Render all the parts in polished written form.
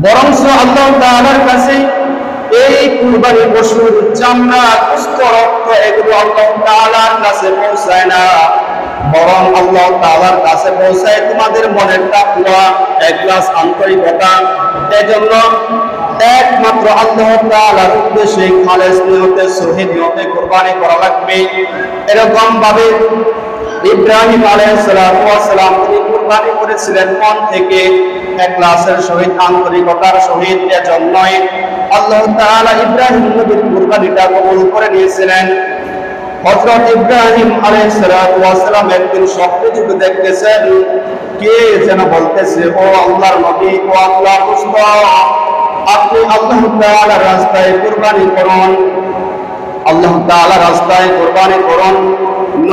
বরঞ্চ আল্লাহ তাআলার কাছে এই কুরবানি পশুর চামড়া, গোশত, রক্ত এগুলো আল্লাহ তাআলার কাছে পৌঁছায় না, বরং আল্লাহ তাআলার কাছে পৌঁছায় তোমাদের মনের তাকওয়া, ইখলাস, আন্তরিকতা। এজন্য একমাত্র আল্লাহ তাআলার উদ্দেশ্যে খালেস নিয়তে, সহিহ নিয়তে কুরবানি করা লাগবে। এরকম ভাবে ইব্রাহিম আলাইহিস সালাম তিনি কুরবানি করেছিলেন মন থেকে, ইখলাসের সহিত, আন্তরিকতার সহিত। এজন্যই আল্লাহ তাআলা ইব্রাহিম নবীর কুরবানিটা কবুল করে নিয়েছিলেন। হযরত ইব্রাহিম আলাইহিস সালাম একদিন স্বপ্নে যুগে দেখতেছেন, কে যেন বলতেছে, ও আল্লাহর নবী, ও আল্লাহর রাসূল, আপনি আল্লাহ তাআলার রাস্তায় কুরবানি করুন, আল্লাহ তাআলার রাস্তায় কুরবানি করুন।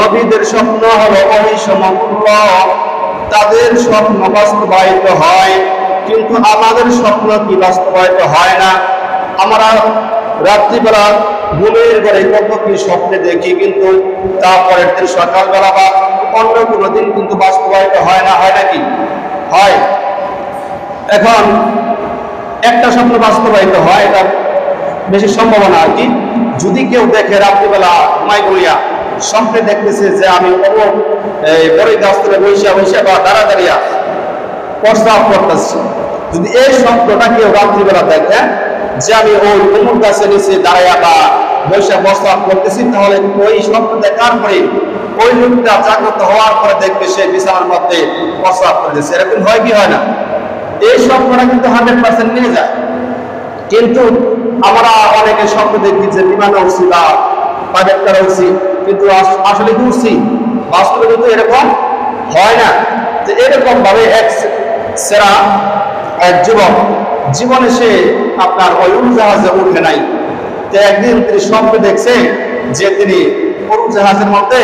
নবীদের স্বপ্ন হলো ওই সমতুল্য, তাদের স্বপ্ন বাস্তবায়িত হয়, কিন্তু আমাদের স্বপ্ন কি বাস্তবায়িত হয় না? আমরা রাত্রিবেলা ঘুমের ঘরে কত কি স্বপ্নে দেখি, কিন্তু তারপরের দিন সকালবেলা বা অন্য কোনো দিন কিন্তু বাস্তবায়িত হয় না। হয় নাকি? হয়। এখন একটা স্বপ্ন বাস্তবায়িত হয়, এটা বেশি সম্ভাবনা আর কি। যদি কেউ দেখে রাত্রিবেলা ঘুমাই গড়িয়া স্বপ্নে দেখতেছে যে আমি বড়ই গাছ তুলে বৈশা বা দাঁড়িয়া প্রস্তাব করতেছি, যদি এই স্বপ্নটা কেউ রাত্রিবেলা দেখে যে আমি ওই অমুক গাছের নিচে দাঁড়াইয়া বা বৈশা প্রস্তাব করতেছি, তাহলে ওই স্বপ্ন দেখার পরে ওই লোকটা জাগ্রত হওয়ার পরে দেখবে সে বিছানার মধ্যে প্রস্তাব করতেছে। এরকম হয় কি হয় না? এই স্বপ্নটা কিন্তু 100% নিয়ে যায়। কিন্তু আমরা অনেকে স্বপ্ন দেখি যে বিমানে উঠছি বা প্রাইভেট কারে উঠছি, কিন্তু আসলে কি উঠছি? বাস্তবে কিন্তু এরকম হয় না। তো এরকম ভাবে এক যুবক জীবনে সে আপনার ওই উড়োজাহাজে উঠে নাই। তো একদিন তিনি স্বপ্নে দেখছে যে তিনি উড়োজাহাজের মধ্যে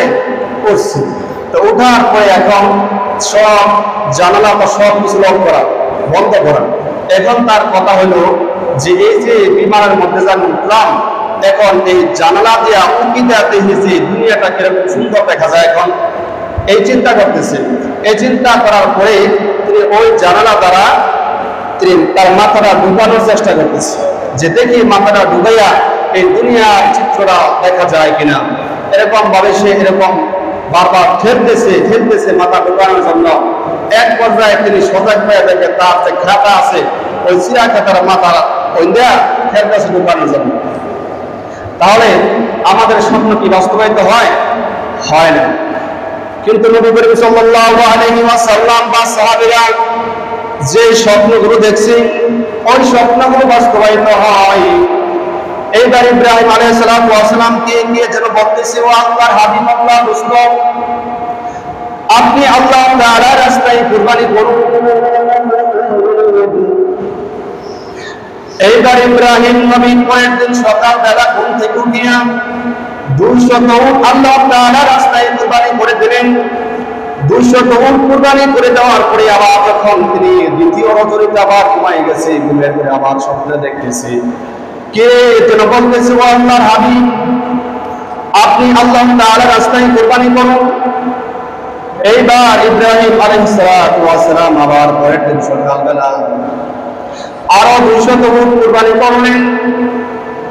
উঠছে। তো ওঠার পরে এখন সব জানালা বা সব কিছু লক করা, বন্ধ করা। এখন তার কথা হলো যে এই যে বিমানের মধ্যে যা উঠলাম, এখন এই জানালা দিয়া উঁকিটা দেখেছি দুনিয়াটা কিরকম সুন্দর দেখা যায়। এখন এই চিন্তা করতেছে। এই চিন্তা করার পরে তিনি ওই জানালা দ্বারা তিনি তার মাথাটা ঢুকানোর চেষ্টা করতেছে, যে দেখি মাথাটা ঢুকাইয়া এই দুনিয়ার চিত্রটা দেখা যায় কিনা। এরকম ভাবে সে এরকম বারবার ঠেলতেছে মাথা ঢুকানোর জন্য। এক পর্যায়ে তিনি সজাগ হয়ে দেখে তার যে খাতা আছে, ওই চিরা খাতার মাথা ওই দেয়া ঠেলতেছে ঢুকানোর জন্য। তাহলে আমাদের স্বপ্ন কি বাস্তবায়িত হয়? হয় না। কিন্তু নবী করিম সাল্লাল্লাহু আলাইহি ওয়াসাল্লাম বা সাহাবীরা যে স্বপ্নগুলো দেখছে, ওই স্বপ্নগুলো বাস্তবায়িত হয়। এইবার ইব্রাহিম আলাইহিস সালাম কে যেন বলতেছে, ও আল্লাহর হাবিব, আল্লাহর রাসূল, আপনি আল্লাহ তাআলার রাস্তায় কুরবানি করুন। এইবার ইব্রাহিম নবী পরের দিন সকালবেলা ঘুম থেকে উঠিয়া 200 উট আল্লাহ তাআলার রাস্তায় কুরবানি করে দিলেন। 200 উট কুরবানি করে দেওয়ার পরে আবার যখন তিনি দ্বিতীয় রজনীতে আবার ঘুমাই গেছে, ঘুমের পরে আবার স্বপ্নে দেখতেছে, কে যেন বলতেছে, ও আল্লাহর হাবিব, আপনি আল্লাহ তাআলার রাস্তায় কুরবানি করুন। এইবার ইব্রাহিম আলাইহিস সালাম আবার পরের দিন সকালবেলা আরো 200 উট কুরবানি করলেন।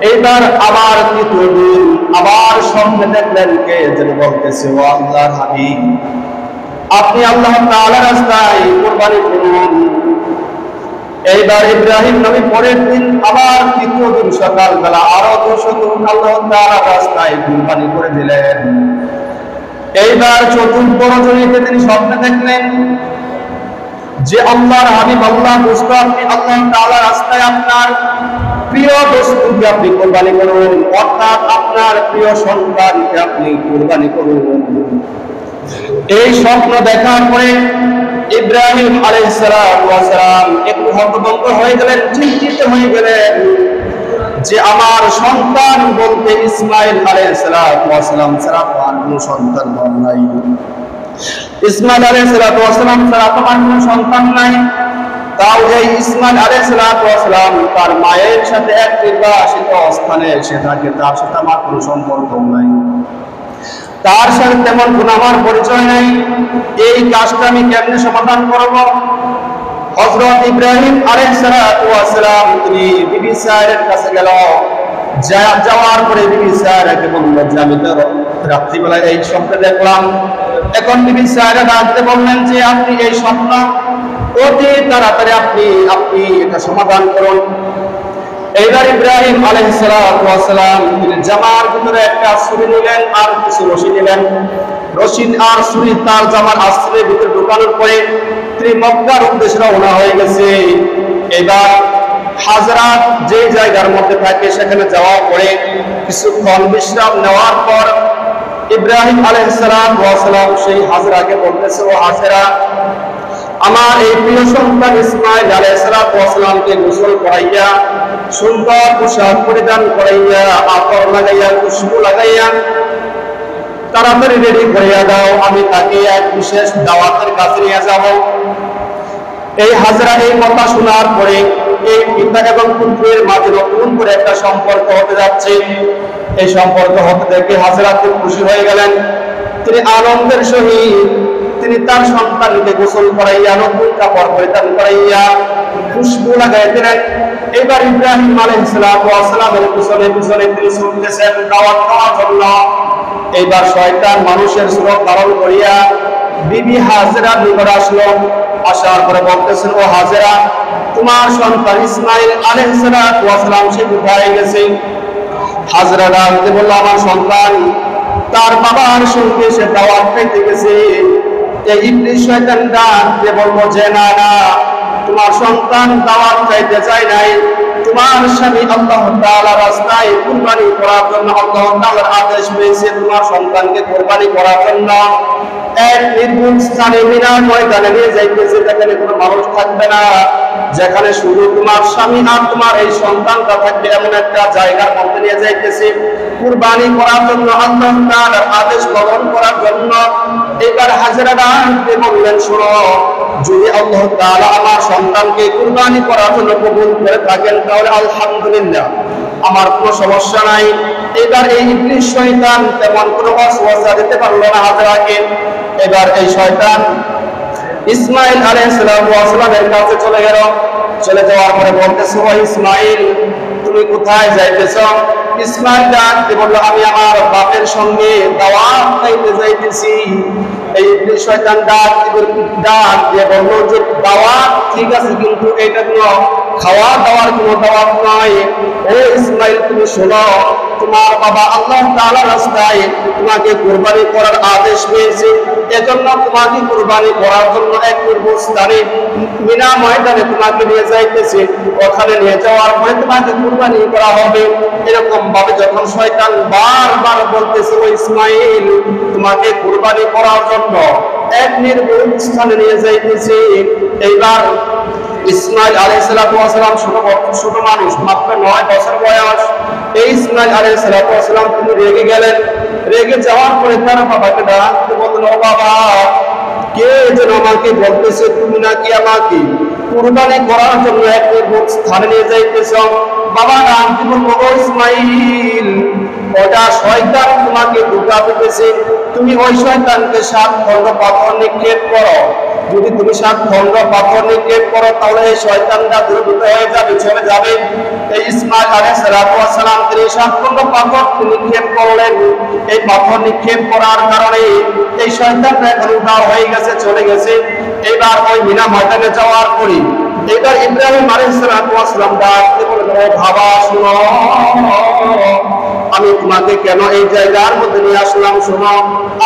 এইবার আবার তৃতীয় দিন আবার স্বপ্নে দেখলেন, কে যেন বলতেছে, ও আল্লাহর হাবিব, আপনি আল্লাহ তাআলার রাস্তায় কুরবানি করুন। এইবার ইব্রাহিম নবী পরের দিন আবার তৃতীয় দিন সকালবেলা আরো 200 উট আল্লাহ তাআলার রাস্তায় কুরবানি করে দিলেন। এইবার চতুর্থ রজনীতে তিনি স্বপ্নে দেখলেন যে আল্লাহর হাবিব, আল্লাহ রাসূল, আপনি আল্লাহ তাআলার রাস্তায় আপনার প্রিয় বস্তুকে আপনি কুরবানি করুন, অর্থাৎ আপনার প্রিয় সন্তানকে আপনি কুরবানি করুন। এই স্বপ্ন দেখার পরে ইব্রাহিম আলাইহিস সালাম একটু হতভম্ব হয়ে গেলেন, চিন্তিত হয়ে গেলেন যে আমার সন্তান বলতে ইসমাঈল আলাইহিস সালাম ছাড়া আর কোনো সন্তান নাই। ইসমাঈল আলাইহিস সালাম ছাড়া তোমার কোনো সন্তান নাই। তাও এই ইসমাঈল আলাইহিস সালাম তার মায়ের সাথে এক নির্বাসিত স্থানে এসে থাকে, তার সাথে আমার কোনো সম্পর্ক নাই, তার সাথে তেমন কোনো আমার পরিচয় নাই। এই কাজটা আমি কেমনে সমাধান করব? হযরত ইব্রাহিম আলাইহিস সালাতু ওয়াস সালাম তিনি বিবি সারার কাছে গেল। যাওয়ার পরে বিবি সারাকে বলল যে আমি তো রাত্রিবেলায় এই স্বপ্ন দেখলাম। এখন বিবি সারা ডাকতে বললেন যে আপনি এই স্বপ্ন অতি তাড়াতাড়ি আপনি এটা সমাধান করুন। এইবার ইব্রাহিম আলাইহিস সালাতু ওয়াস সালাম তিনি জামার ভিতরে একটা ছুরি নিলেন আর কিছু রশি নিলেন। রশি আর ছুরি তার জামার আস্ত্রের ভিতরে ঢোকানোর পরে তিনি মক্কার উদ্দেশ্যে রওনা হয়ে গেছে। এবার হাজরা যে জায়গার মধ্যে থাকে সেখানে যাওয়ার পরে কিছুক্ষণ বিশ্রাম নেওয়ার পর ইব্রাহিম আলাইহিস সালাম সেই হাজরাকে বলতেছে, ও হাজরা, আমার এই প্রিয় সন্তান ইসমাইল আলাইহিস সালামকে গোসল করাইয়া সুন্দর পোশাক পরিধান করাইয়া আতর লাগাইয়া খুশবু লাগাইয়া তাড়াতাড়ি রেডি করিয়া দাও, আমি তাকে এক বিশেষ দাওয়াতের কাছে নিয়ে যাব। এই হাজরা এই কথা শোনার পরে এই পিতা এবং পুত্রের মাঝে নতুন করে একটা সম্পর্ক হতে যাচ্ছে। এই সম্পর্ক হতে দেখে হাজরা খুব খুশি হয়ে গেলেন। তিনি আনন্দের সহিত তিনি তার সন্তানকে গোসল করাইয়া নতুন কাপড় পরিধান করাইয়া খুশবু লাগাই দিলেন। এবার ইব্রাহিম আলাইহিস সালামের পিছনে পিছনে তিনি চলতেছেন দাওয়াত দেওয়ার জন্য। এইবার শয়তান মানুষের স্বরূপ ধারণ করিয়া বিবি হাজরা নিকটে আসলো। আসার পরে বলতেছেন, ও হাজরা, তোমার সন্তান ইসমাইল আলাইহিস সালাম সে কোথায় গেছে? হাজরা ডাকতে বলল, আমার সন্তান তার বাবার সঙ্গে সে দাওয়াত খাইতে গেছে। এই ইবলিস শয়তান ডাকতে বলল যে না না, তোমার সন্তান দাওয়াত খাইতে চায় নাই, তোমার স্বামী আল্লাহ তাআলার রাস্তায় কুরবানি করার জন্য আল্লাহ তাআলার আদেশ পেয়েছে তোমার সন্তানকে কুরবানি করার জন্য এক নির্ভুল স্থানে মিনা ময়দানে নিয়ে যাইতেছে, যেখানে কোনো মানুষ থাকবে না, যেখানে শুধু তোমার স্বামী আর তোমার এই সন্তানটা থাকবে, এমন একটা জায়গার মধ্যে নিয়ে যাইতেছে কুরবানি করার জন্য, আল্লাহ তাআলার আদেশ পালন করার জন্য। এবার হাজরা ডাকতে বললেন, শোনো, যদি আল্লাহ তাআলা আমার সন্তানকে কুরবানি করার জন্য কবুল করে থাকেন তাহলে আলহামদুলিল্লাহ, আমার কোনো সমস্যা নাই। এবার এই ইবলিস শয়তান তেমন কোনো ওয়াসওয়াসা দিতে পারলো না হাজরাকে। এবার এই শয়তান ইসমাইল আলাইহিস সালামের কাছে চলে গেল। চলে যাওয়ার পরে বলতেছে, ও ইসমাইল, তুমি কোথায় যাইতেছ? ইসমাইল ডাকতে বলল, আমি আমার বাপের সঙ্গে দাওয়াত খাইতে যাইতেছি। এই শয়তান ডাক দিয়ে বলল যে দাওয়াত ঠিক আছে, কিন্তু এটা কোনো খাওয়া দাওয়ার কোনো দাওয়াত নয়। ও ইসমাইল, তুমি শোনো, তোমার বাবা আল্লাহ তাআলার রাস্তায় তোমাকে কুরবানি করার আদেশ পেয়েছে, এজন্য তোমাকে কুরবানি করার জন্য এক নির্ভুল স্থানে মিনা ময়দানে তোমাকে নিয়ে যাইতেছে। ওখানে নিয়ে যাওয়ার পরে তোমাকে কুরবানি করা হবে। এরকম ভাবে যখন শয়তান বারবার বলতেছে, ও ইসমাইল, তোমাকে কুরবানি করার জন্য এক নির্ভুল স্থানে নিয়ে যাইতেছে। এইবার ইসমাইল আলাইহিস সালাম ছোট মানুষ, মাত্র 9 বছর বয়স। এই ইসমাইল আলাইহিস সালাম তিনি রেগে গেলেন। রেগে যাওয়ার পরে তার বাবাকে ডাকতে বললেন, ও বাবা, কে যেন আমাকে বলতেছে তুমি নাকি আমাকে কুরবানি করার জন্য এক নির্ভুল স্থানে নিয়ে যাইতেছ। বাবা ডাকতে বলল, ও ইসমাইল, ওটা শয়তান তোমাকে ধোঁকা দিতেছে, তুমি ওই শয়তানকে 7 খণ্ড পাথর নিক্ষেপ করো। যদি তুমি 7 খণ্ড পাথর নিক্ষেপ করো তাহলে এই শয়তানটা দ্রুত হয়ে যাবে, চলে যাবে। এই ইসমাইল আলাইহিস সালাম তিনি 7 খণ্ড পাথর নিক্ষেপ করলেন। এই পাথর নিক্ষেপ করার কারণে এই শয়তানটা এখন উধাও হয়ে গেছে, চলে গেছে। এবার ওই মিনা ময়দানে যাওয়ার পরে এবার ইব্রাহিম আলাইহিস সালাম ডাকতে বললেন, ও বাবা, শোনো, আমি তোমাকে কেন এই জায়গার মধ্যে নিয়ে আসলাম? শোনো,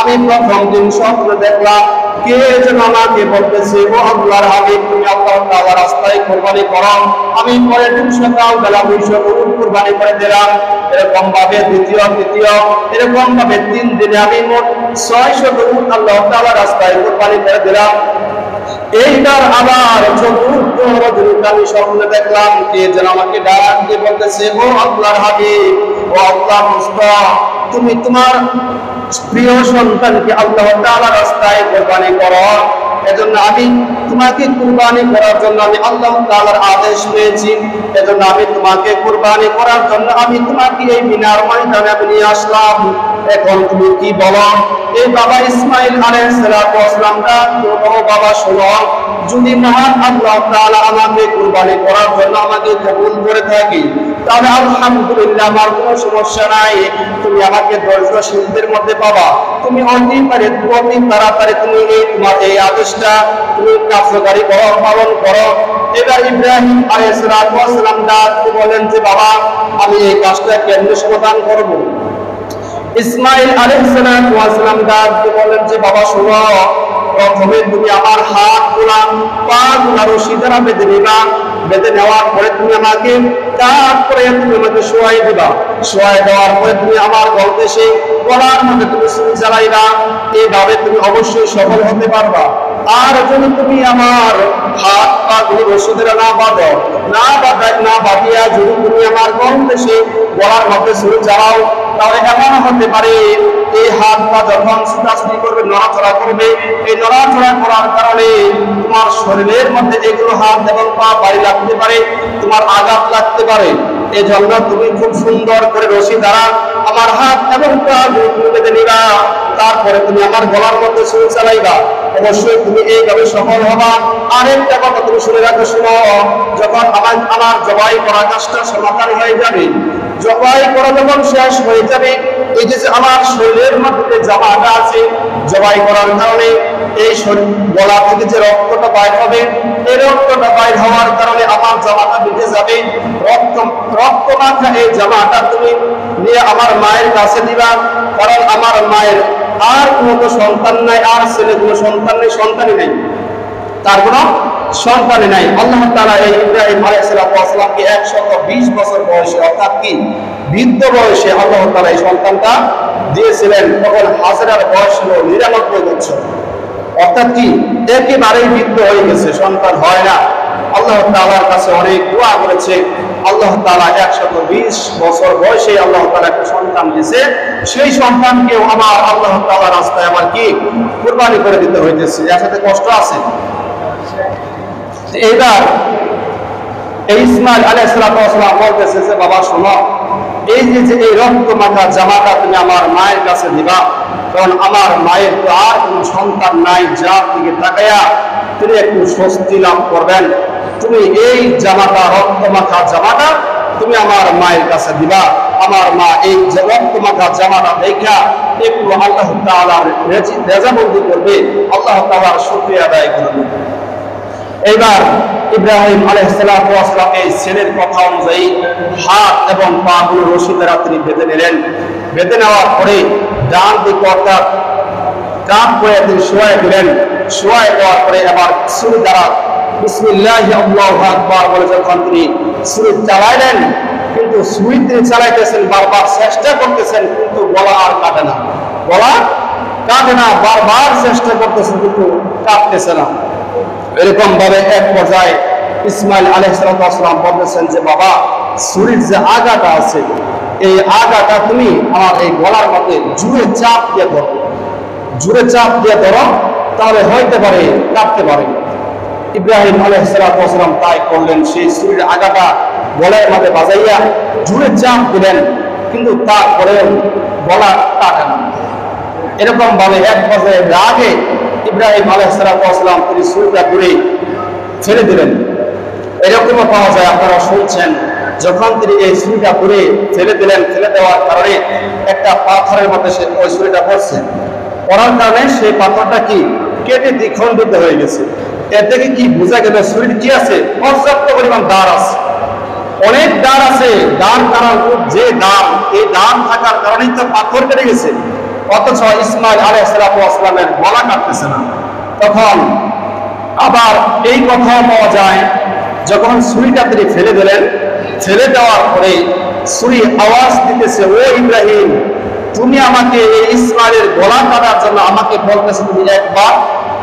আমি প্রথম দিন স্বপ্ন দেখলাম কে যেন আমাকে বলতেছে, ও আল্লাহর হাবিব, তুমি আল্লাহ তাআলার রাস্তায় কুরবানি করো। আমি পরে দিন সকালবেলা 200 উট কুরবানি করে দিলাম। এরকম ভাবে দ্বিতীয় এরকম ভাবে 3 দিনে আমি মোট 600 উট আল্লাহ তাআলার রাস্তায় কুরবানি করে দিলাম। এইবার আবার চতুর্থ রজনীতে আমি স্বপ্ন দেখলাম কে যেন আমাকে ডাক দিয়ে বলতেছে, ও আল্লাহর হাবিব, ও আল্লাহর মুস্তাফা, তুমি তোমার প্রিয় সন্তানকে আল্লাহ তাআলার রাস্তায় কুরবানি করো। এজন্য আমি তোমাকে কুরবানি করার জন্য আমি আল্লাহ তাআলার আদেশ পেয়েছি, এজন্য আমি তোমাকে কুরবানি করার জন্য আমি তোমাকে এই মিনার ময়দানে নিয়ে আসলাম। এখন তুমি কি বলো? এই বাবা ইসমাঈল আলাইহিস সালাতু ওয়াস সালামটা তো বাবা শোনো, যদি মহান আল্লাহ তাআলা আমাকে কুরবানি করার জন্য আমাকে কবুল করে থাকি তাহলে আলহামদুলিল্লাহ, আমার কোনো সমস্যা নাই। তুমি আমাকে ধৈর্যশীলদের মধ্যে পাবা। তুমি অতি তাড়াতাড়ি তুমি তোমার এই আদেশটা তুমি কার্যকারী করো, পালন করো। এবার ইব্রাহিম আলাইহিস সালাতু ওয়াস সালাম বলেন যে বাবা, আমি এই কাজটা কেমনে সমাধান করব? ইসমাঈল আলাইহিস সালাতু ওয়াস সালাম বলেন যে বাবা শোনো, প্রথমে তুমি আমার হাতগুলা পাগুলা রশি দ্বারা বেঁধে নিবা। বেঁধে নেওয়ার পরে তুমি আমাকে তারপরে তুমি আমাকে শোয়াই দিবা। শোয়াই দেওয়ার পরে তুমি আমার গলদেশে গলার মধ্যে তুমি ছুরি চালাইবা। এইভাবে তুমি অবশ্যই সফল হতে পারবা। আর যদি তুমি আমার হাত পা গুলো রশি দ্বারা না বাঁধো, না বাঁধিয়া যদি তুমি আমার গলদেশে গলার মধ্যে ছুরি চালাও, তাহলে এমন হতে পারে এই হাত পা যখন ছুটাছুটি করবে, নড়াচড়া করবে, এই নড়াচড়া করার কারণে তোমার শরীরের মধ্যে এগুলো হাত এবং পা বাড়ি লাগতে পারে, তোমার আঘাত লাগতে পারে। এই জন্য তুমি খুব সুন্দর করে রশি দ্বারা আমার হাত এবং পা বেঁধে নিবা। তারপরে তুমি আমার গলার মধ্যে ছুরি চালাইবা। অবশ্যই তুমি এইভাবে সফল হবা। আরেকটা কথা তুমি শুনে রাখো, শোনো, যখন আমার জবাই করা কাজটা সমাধান হয়ে যাবে, জবাই করা যখন শেষ হয়ে যাবে, এই যে আমার শরীরের মধ্যে জামাটা আছে, জবাই করার কারণে এই গলা থেকে যে রক্তটা বাইর হবে, এই রক্তটা বাইর হওয়ার কারণে আমার জামাটা ভিজে যাবে। রক্ত মাখা এই জামাটা তুমি নিয়ে আমার মায়ের কাছে দিবা। কারণ আমার মায়ের আর কোনো সন্তান নাই, আর ছেলে কোনো সন্তান নেই, সন্তানই নেই, তার কোনো সন্তানই নাই। আল্লাহ তাআলা এই ইব্রাহিম আলাইহিস সালামকে 120 বছর বয়সে, অর্থাৎ কি বৃদ্ধ বয়সে আল্লাহ তাআলা এই সন্তানটা দিয়েছিলেন। তখন হাজেরার বয়স ছিল 99 বছর, অর্থাৎ কি একেবারেই বৃদ্ধ হয়ে গেছে, সন্তান হয় না। আল্লাহ তাআলার কাছে অনেক দোয়া করেছে। আল্লাহ তাআলা 120 বছর বয়সে আল্লাহ তাআলা একটা সন্তান দিয়েছে। সেই সন্তানকেও আমার আল্লাহ তাআলার রাস্তায় আমার কি কুরবানি করে দিতে হইতেছে। এর সাথে কষ্ট আছে। এইবার এই ইসমাঈল আলাইহিস সালাম বলতেছে যে বাবা শোনো, এই যে এই রক্ত মাখা জামাটা তুমি আমার মায়ের কাছে দিবা। কারণ আমার মায়ের তো আর কোনো সন্তান নাই, যার দিকে তাকাইয়া তিনি একটু স্বস্তি লাভ করবেন। তুমি এই জামাটা, রক্ত মাখা জামাটা তুমি আমার মায়ের কাছে দিবা। আমার মা এই রক্ত মাখা জামাটা দেখা একটু আল্লাহ তাআলার রেজামন্দি করবে, আল্লাহ তাআলার শুকরিয়া আদায় করবে। এইবার ইব্রাহিম আলাইহিস সালাম এই ছেলের কথা অনুযায়ী হাত এবং পা গুলো রশি দ্বারা তিনি বেঁধে নিলেন। বেঁধে নেওয়ার পরে ডান দিক অর্থাৎ কাঁধ করে তিনি শোয়াই দিলেন। শোয়াই দেওয়ার পরে আবার ছুরি দ্বারা বিসমিল্লাহি আল্লাহু আকবার বলে যখন তিনি ছুরি চালাইলেন, কিন্তু ছুরি তিনি চালাইতেছেন, বারবার চেষ্টা করতেছেন, কিন্তু গলা আর কাটে না, গলা কাটে না, বারবার চেষ্টা করতেছেন কিন্তু কাটতেছে না। এরকম ভাবে এক পর্যায়ে ইসমাঈল আলাইহিস সালাম বলতেছেন যে বাবা, ছুরির যে আগাটা আছে, এই আগাটা তুমি আমার এই গলার মধ্যে জুড়ে চাপ দিয়ে ধরো, জুড়ে চাপ দিয়ে ধরো, তাহলে হইতে পারে কাটতে পারে। ইব্রাহিম আলাইহিস সালাম তাই করলেন। সেই ছুরির আগাটা গলার মধ্যে বাজাইয়া জুড়ে চাপ দিলেন, কিন্তু তারপরেও গলা কাটে না। এরকম ভাবে এক পর্যায়ে রাগে ইব্রাহিম আলাইহিস সালাম তিনি ছুরিটা দূরে ফেলে দিলেন। এরকমও পাওয়া যায়, আপনারা শুনছেন, যখন তিনি এই ছুরিটা দূরে ফেলে দিলেন, ফেলে দেওয়ার কারণে একটা পাথরের মধ্যে সে ওই ছুরিটা পড়ছে, পড়ার কারণে সেই পাথরটা কি কেটে দ্বিখণ্ডিত হয়ে গেছে। এর থেকে কি বোঝা গেল ছুরির কি আছে, পর্যাপ্ত পরিমাণ দাঁড় আছে, অনেক দাঁড় আছে। দাঁড় কারণ যে দাঁড়, এই দাঁড় থাকার কারণেই তো পাথর কেটে গেছে, অথচ ইসমাঈল আলাইহিস সালামের গলা কাটতেছে না। তখন আবার এই কথা পাওয়া যায়, যখন ছুরিটা তিনি ফেলে দিলেন, ফেলে দেওয়ার পরে ছুরি আওয়াজ দিতেছে, ও ইব্রাহিম, তুমি আমাকে এই ইসমাঈলের গলা কাটার জন্য আমাকে বলতেছে তুমি একবার,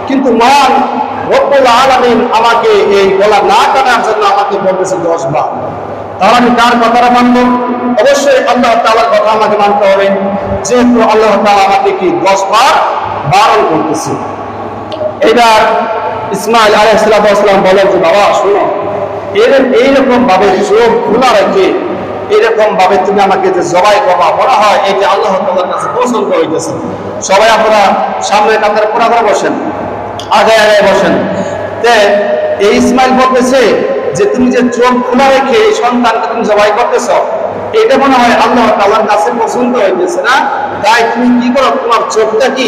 কিন্তু মহান রব্বুল আলামিন আমাকে এই গলা না কাটার জন্য আমাকে বলতেছে 10 বার। তাহলে আমি কার কথাটা মানব? অবশ্যই আল্লাহ তাআলার কথা আমাকে মানতে হবে, যেহেতু আল্লাহ তাআলা আমাকে কি 10 বার বারণ করতেছে। এবার ইসমাইল আলাইহিস সালাম বলেন যে বাবা শোনো, এইরকম ভাবে চোখ খোলা রেখে এরকম ভাবে তুমি আমাকে যে জবাই করবা বলা হয়, এটা আল্লাহ তাআলার কাছে পছন্দ হইতেছে। সবাই আপনারা সামনে কাতারে পুরা করে বসেন, আগে আগে বসেন। এই ইসমাইল বলতেছে যে তুমি যে চোখ খোলা রেখে এই সন্তানকে তুমি জবাই করতেছ, এটা মনে হয় আল্লাহ তাআলার কাছে পছন্দ হইতেছে না, তাই তুমি কি করো, তোমার চোখটা কি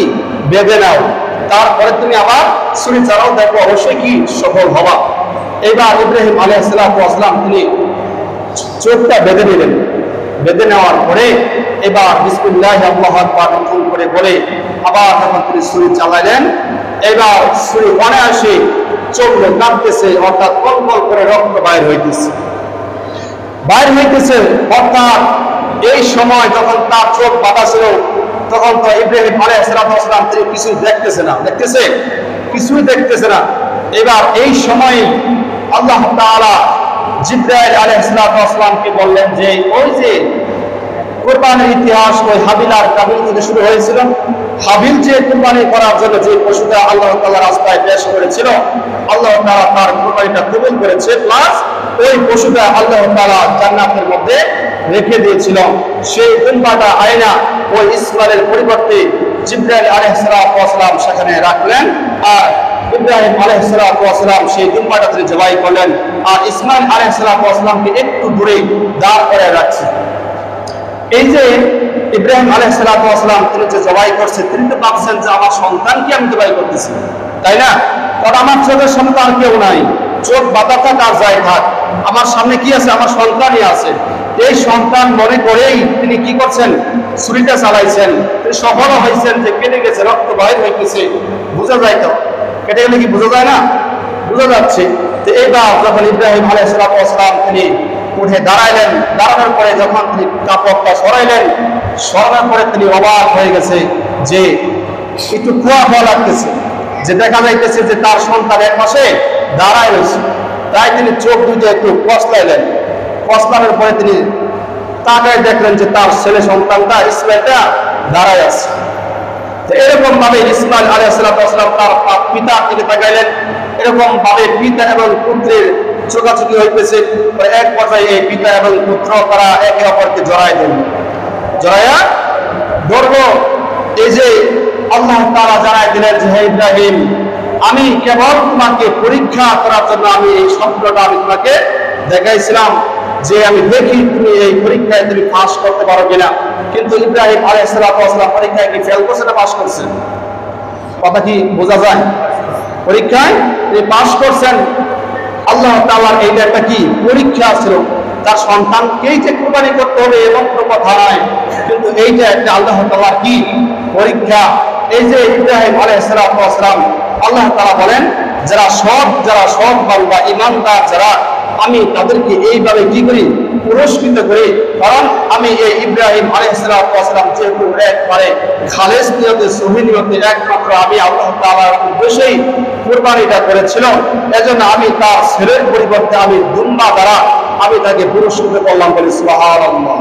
বেঁধে নাও, তারপরে তুমি আবার ছুরি চালাও, দেখো অবশ্যই কি সফল হবা। এবার ইব্রাহিম আলাইহিস সালাম তিনি চোখটা বেঁধে নিলেন। বেঁধে নেওয়ার পরে এবার বিসমিল্লাহি আল্লাহু আকবার করে বলে আবার যখন তিনি ছুরি চালাইলেন, এবার ছুরি অনায়াসে চোখ কাঁপতেছে, অর্থাৎ কলকল করে রক্ত বাইর হইতেছে। অর্থাৎ এই সময় যখন তার চোখ বাঁধা ছিল, তখন তো ইব্রাহিম আলাইহিস সালাম তিনি কিছুই দেখতেছে না। এবার এই সময় আল্লাহ তাআলা জিবরাইল আলাইহিস সালামকে বললেন যে ওই যে কুরবানির ইতিহাস ওই হাবিল আর কাবিল থেকে শুরু হয়েছিল, হাবিল যে কুরবানি করার জন্য যে পশুটা আল্লাহ তাআলা রাস্তায় পেশ করেছিল, আল্লাহ তাআলা তার কুরবানিটা কবুল করেছে, প্লাস ওই পশুটা আল্লাহ তাআলা জান্নাতের মধ্যে রেখে দিয়েছিল। সেই দুম্বাটা আয়না ওই ইসমাইলের পরিবর্তে জিবরাইল আলাইহিস সালাম সেখানে রাখলেন, আর ইব্রাহিম আলাইহিস সালাম সেই দুম্বাটা তিনি জবাই করলেন, আর ইসমাইল আলাইহিস সালামকে একটু দূরে দাঁড় করে রাখছেন। এই যে ইব্রাহিম আলাইহিস সালাম তিনি যে জবাই করছে, তিনি তো ভাবছেন যে আমার সন্তানকে আমি জবাই করতেছি, তাই না? কারণ আমার চোখের সামনে আর কেউ নাই, চোখ বাঁধা থাক আর যাই থাক, আমার সামনে কি আছে? আমার সন্তানই আছে। এই সন্তান মনে করেই তিনি কি করছেন? ছুরিটা চালাইছেন। তিনি সফল হয়েছেন যে কেটে গেছে, রক্ত বাইর হইতেছে, বোঝা যায় তো? কেটে গেলে কি বোঝা যায় না? বোঝা যাচ্ছে। তো এইবার যখন ইব্রাহিম আলাইহিস সালাম তিনি উঠে দাঁড়াইলেন, দাঁড়ানোর পরে যখন তিনি কাপড়টা সরানোর পরে তিনি অবাক হয়ে গেছে যে একটু কুয়া লাগতেছে, যে দেখা যাইতেছে যে তার সন্তান এক পাশে দাঁড়ায় রয়েছে। তাই তিনি চোখ দুইটা একটু কসলানোর পরে তিনি তাকায় দেখলেন যে তার ছেলে সন্তানটা ইসমাইলটা দাঁড়ায় আছে। এরকম ভাবে ইসমাইল আলাইহিস সালাম তার পিতার দিকে তাকাইলেন। এরকম ভাবে পিতা এবং পুত্রের চোখাচোখি হইতেছে। এক পর্যায়ে এই পিতা এবং পুত্র তারা একে অপরকে জড়াইয়া ধরল। এই যে আল্লাহ তাআলা জানাই দিলেন যে হে ইব্রাহিম, আমি কেবল তোমাকে পরীক্ষা করার জন্য আমি এই স্বপ্নটা আমি তোমাকে দেখাইছিলাম, যে আমি দেখি তুমি এই পরীক্ষায় তুমি পাস করতে পারো কিনা। কিন্তু ইব্রাহিম আলাইহিস সালাম পরীক্ষায় কি ফেল করছে না পাস করছেন? কথা কি বোঝা যায়? পরীক্ষায় তিনি পাস করছেন। আল্লাহ তাআলার এইটা একটা কি পরীক্ষা ছিল, তার সন্তানকেই যে কুরবানি করতে হবে এবং কোনো কথা নয়, কিন্তু এইটা একটা আল্লাহ তাআলার কি পরীক্ষা। এই যে ইব্রাহিম আলাইহিস সালাম, আল্লাহ তাআলা বলেন যারা সৎ বান্দা ঈমানদার যারা, আমি তাদেরকে এইভাবে কি করি? পুরস্কৃত করি। কারণ আমি এই ইব্রাহিম আলাইহিস সালাম যেহেতু একবারে খালেস নিয়তে, সহি নিয়তে, একমাত্র আমি আল্লাহ তাআলার উদ্দেশ্যেই কুরবানিটা করেছিল, এজন্য আমি তার ছেলের পরিবর্তে আমি দুম্বা দ্বারা আমি তাকে পুরস্কৃত করলাম বলে সুবহানাল্লাহ।